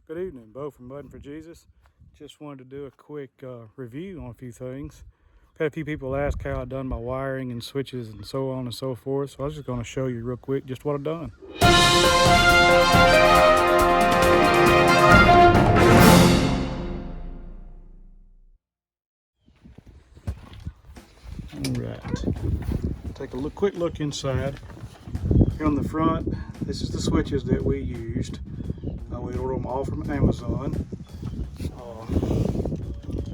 Good evening, Bo from Budding for Jesus. Just wanted to do a quick review on a few things. Had a few people ask how I done my wiring and switches and so on and so forth. So I was just going to show you real quick just what I've done. Alright, take a quick look inside. Here on the front, this is the switches that we used. We ordered them all from Amazon.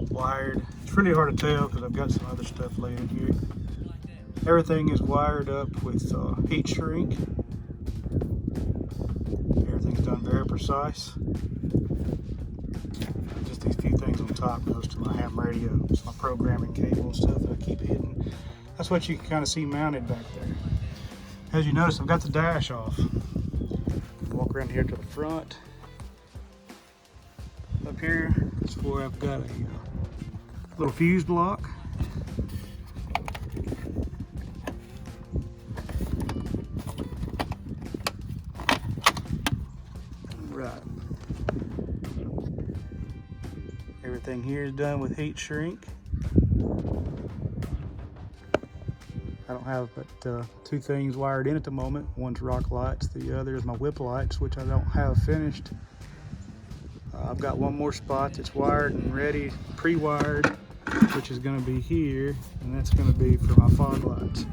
Wired. It's really hard to tell because I've got some other stuff laying here. Everything is wired up with heat shrink. Everything's done very precise. Just these few things on top goes to my ham radio. It's my programming cable and stuff that I keep hidden. That's what you can kind of see mounted back there. As you notice, I've got the dash off. Walk around here to the front. Up here is where I've got a little fuse block. Right. Everything here is done with heat shrink. I don't have but two things wired in at the moment. One's rock lights, the other is my whip lights, which I don't have finished. I've got one more spot that's wired and ready, pre-wired, which is going to be here, and that's going to be for my fog lights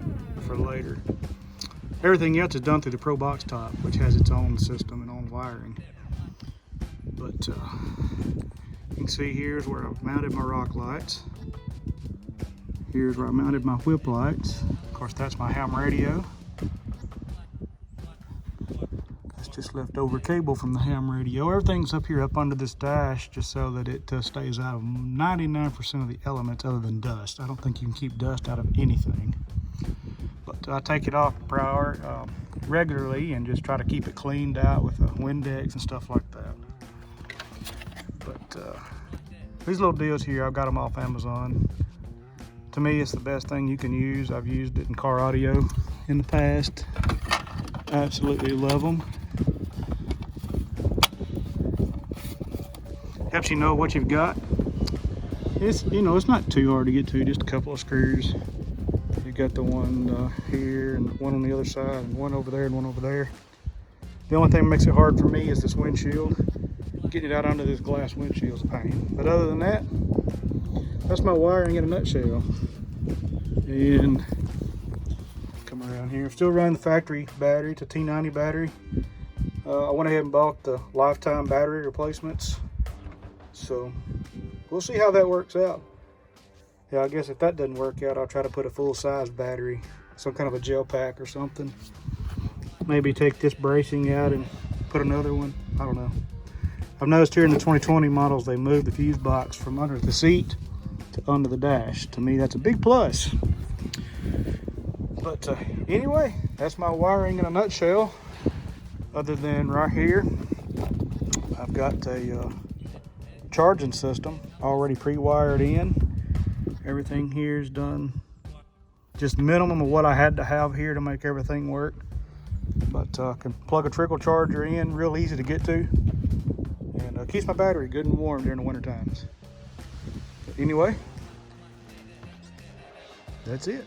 for later. Everything else is done through the Pro Box Top, which has its own system and own wiring. But you can see here's where I've mounted my rock lights. Here's where I mounted my whip lights. Of course, that's my ham radio. Just leftover cable from the ham radio. Everything's up here up under this dash just so that it stays out of 99% of the elements other than dust. I don't think you can keep dust out of anything. But I take it off per hour regularly and just try to keep it cleaned out with a Windex and stuff like that. But these little deals here, I've got them off Amazon. To me, it's the best thing you can use. I've used it in car audio in the past. Absolutely love them. Helps you know what you've got. It's it's not too hard to get to, just a couple of screws. You've got the one here and one on the other side and one over there and one over there. The only thing that makes it hard for me is this windshield. Getting it out under this glass windshield's a pain. But other than that, that's my wiring in a nutshell. And come around here. I'm still running the factory battery. It's a T90 battery. I went ahead and bought the lifetime battery replacements. So we'll see how that works out. Yeah, I guess if that doesn't work out, I'll try to put a full-size battery, some kind of a gel pack or something. Maybe take this bracing out and put another one. I don't know. I've noticed here in the 2020 models, they moved the fuse box from under the seat to under the dash. To me, that's a big plus. But anyway, that's my wiring in a nutshell. Other than right here, I've got a charging system already pre-wired in. Everything here is done just minimum of what I had to have here to make everything work. But I can plug a trickle charger in, real easy to get to, and keeps my battery good and warm during the winter times. But anyway, that's it.